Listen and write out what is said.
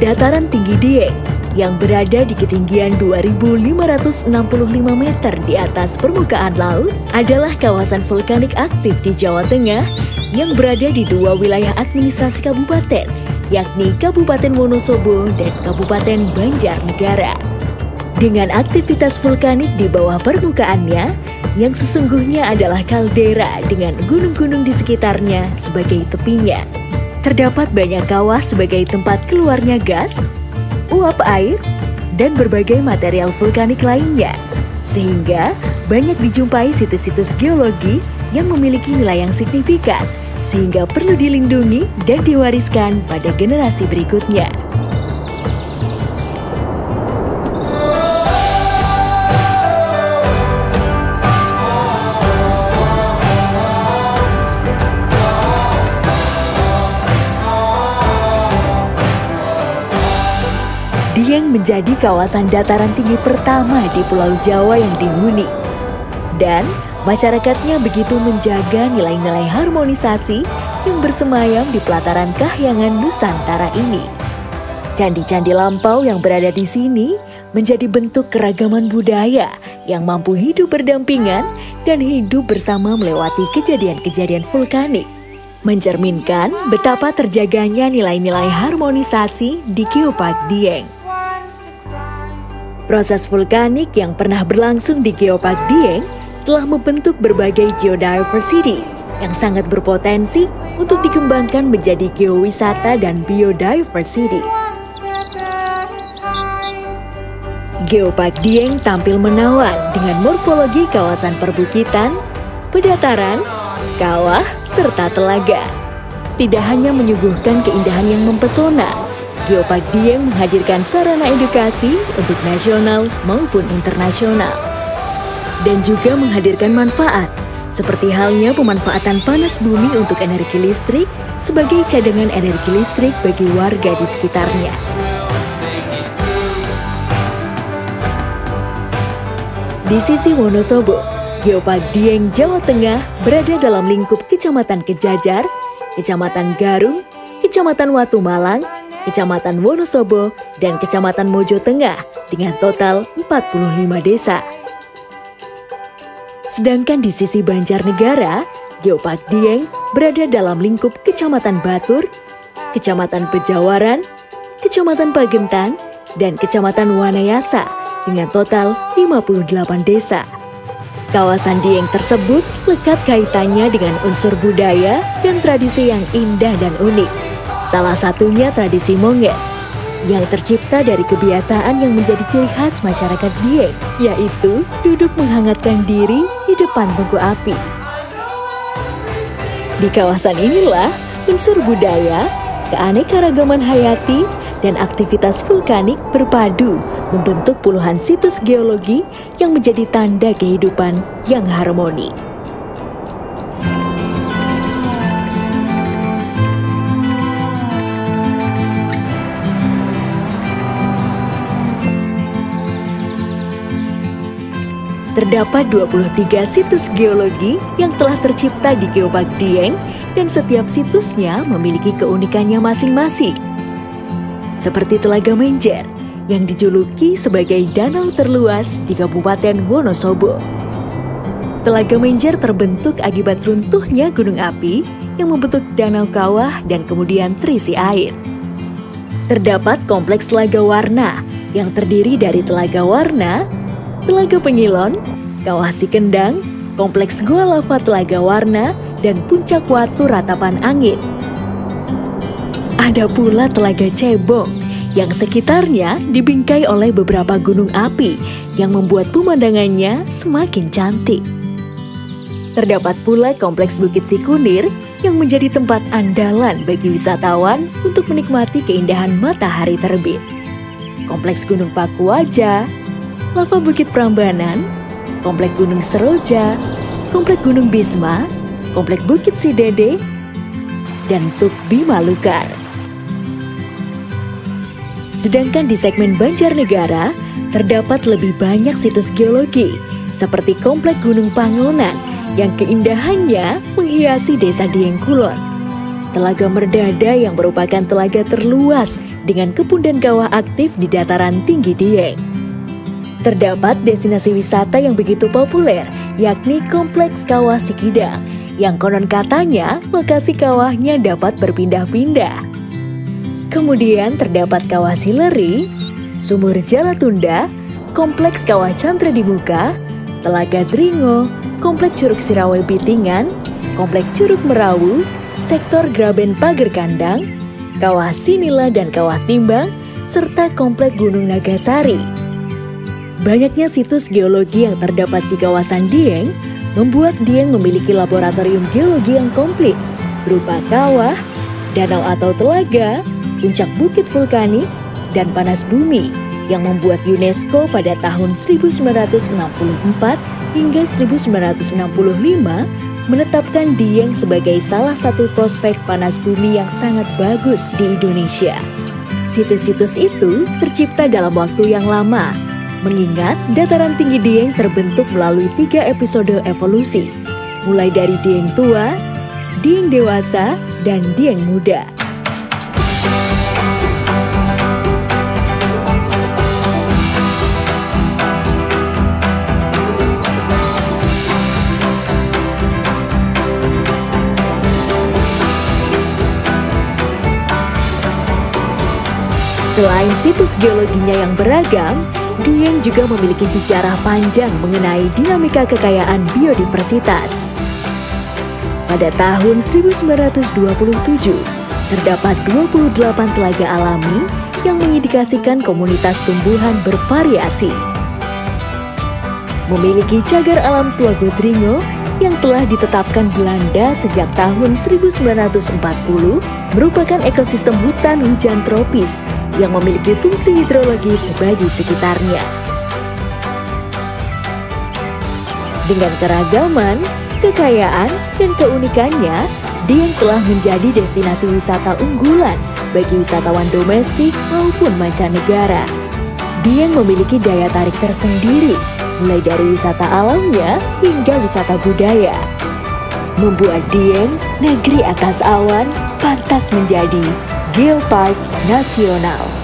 Dataran tinggi Dieng yang berada di ketinggian 2.565 meter di atas permukaan laut adalah kawasan vulkanik aktif di Jawa Tengah yang berada di dua wilayah administrasi kabupaten, yakni Kabupaten Wonosobo dan Kabupaten Banjarnegara. Dengan aktivitas vulkanik di bawah permukaannya, yang sesungguhnya adalah kaldera dengan gunung-gunung di sekitarnya sebagai tepinya. Terdapat banyak kawah sebagai tempat keluarnya gas, uap air, dan berbagai material vulkanik lainnya, sehingga banyak dijumpai situs-situs geologi yang memiliki nilai yang signifikan, sehingga perlu dilindungi dan diwariskan pada generasi berikutnya. Dieng menjadi kawasan dataran tinggi pertama di Pulau Jawa yang dihuni. Dan masyarakatnya begitu menjaga nilai-nilai harmonisasi yang bersemayam di pelataran kahyangan Nusantara ini. Candi-candi lampau yang berada di sini menjadi bentuk keragaman budaya yang mampu hidup berdampingan dan hidup bersama melewati kejadian-kejadian vulkanik, mencerminkan betapa terjaganya nilai-nilai harmonisasi di Geopark Dieng. Proses vulkanik yang pernah berlangsung di Geopark Dieng telah membentuk berbagai geodiversity yang sangat berpotensi untuk dikembangkan menjadi geowisata dan biodiversity. Geopark Dieng tampil menawan dengan morfologi kawasan perbukitan, pedataran, kawah, serta telaga. Tidak hanya menyuguhkan keindahan yang mempesona, Geopark Dieng menghadirkan sarana edukasi untuk nasional maupun internasional. Dan juga menghadirkan manfaat, seperti halnya pemanfaatan panas bumi untuk energi listrik sebagai cadangan energi listrik bagi warga di sekitarnya. Di sisi Wonosobo, Geopark Dieng, Jawa Tengah berada dalam lingkup Kecamatan Kejajar, Kecamatan Garung, Kecamatan Watu Malang, Kecamatan Wonosobo, dan Kecamatan Mojo Tengah dengan total 45 desa. Sedangkan di sisi Banjarnegara, Geopark Dieng berada dalam lingkup Kecamatan Batur, Kecamatan Pejawaran, Kecamatan Pagentan, dan Kecamatan Wanayasa dengan total 58 desa. Kawasan Dieng tersebut lekat kaitannya dengan unsur budaya dan tradisi yang indah dan unik. Salah satunya tradisi Mongen, yang tercipta dari kebiasaan yang menjadi ciri khas masyarakat Dieng, yaitu duduk menghangatkan diri di depan tungku api. Di kawasan inilah unsur budaya, keanekaragaman hayati, dan aktivitas vulkanik berpadu membentuk puluhan situs geologi yang menjadi tanda kehidupan yang harmoni. Terdapat 23 situs geologi yang telah tercipta di Geopark Dieng dan setiap situsnya memiliki keunikannya masing-masing. Seperti Telaga Menjer yang dijuluki sebagai danau terluas di Kabupaten Wonosobo. Telaga Menjer terbentuk akibat runtuhnya gunung api yang membentuk danau kawah dan kemudian terisi air. Terdapat kompleks Telaga Warna yang terdiri dari Telaga Warna, Telaga Pengilon, Kawah Sikendang, Kompleks Gua Lava Telaga Warna, dan Puncak Watu Ratapan Angin. Ada pula Telaga Cebong yang sekitarnya dibingkai oleh beberapa gunung api yang membuat pemandangannya semakin cantik. Terdapat pula Kompleks Bukit Sikunir yang menjadi tempat andalan bagi wisatawan untuk menikmati keindahan matahari terbit. Kompleks Gunung Pakuaja, Lava Bukit Prambanan, Komplek Gunung Seroja, Komplek Gunung Bisma, Komplek Bukit Sidede, dan Tuk Bimalukar. Sedangkan di segmen Banjarnegara, terdapat lebih banyak situs geologi, seperti Komplek Gunung Pangonan yang keindahannya menghiasi desa Dieng Kulon. Telaga Merdada yang merupakan telaga terluas dengan kebun dan kawah aktif di dataran tinggi Dieng. Terdapat destinasi wisata yang begitu populer, yakni Kompleks Kawah Sikidang, yang konon katanya lokasi kawahnya dapat berpindah-pindah. Kemudian terdapat Kawah Sileri, Sumur Jalatunda, Kompleks Kawah Chandra di Muka, Telaga Dringo, Kompleks Curug Sirawe Bitingan, Kompleks Curug Merawu, Sektor Graben Pager Kandang, Kawah Sinila dan Kawah Timbang, serta Komplek Gunung Nagasari. Banyaknya situs geologi yang terdapat di kawasan Dieng membuat Dieng memiliki laboratorium geologi yang komplit, berupa kawah, danau atau telaga, puncak bukit vulkanik, dan panas bumi, yang membuat UNESCO pada tahun 1964 hingga 1965 menetapkan Dieng sebagai salah satu prospek panas bumi yang sangat bagus di Indonesia. Situs-situs itu tercipta dalam waktu yang lama, mengingat dataran tinggi Dieng terbentuk melalui 3 episode evolusi, mulai dari Dieng Tua, Dieng Dewasa, dan Dieng Muda. Selain situs geologinya yang beragam, Dieng juga memiliki sejarah panjang mengenai dinamika kekayaan biodiversitas. Pada tahun 1927, terdapat 28 telaga alami yang mengindikasikan komunitas tumbuhan bervariasi. Memiliki cagar alam Tuago Dringo yang telah ditetapkan Belanda sejak tahun 1940, merupakan ekosistem hutan hujan tropis yang memiliki fungsi hidrologis bagi sekitarnya. Dengan keragaman, kekayaan, dan keunikannya, Dieng telah menjadi destinasi wisata unggulan bagi wisatawan domestik maupun mancanegara. Dieng memiliki daya tarik tersendiri, mulai dari wisata alamnya hingga wisata budaya. Membuat Dieng, negeri atas awan, pantas menjadi Geopark Nasional.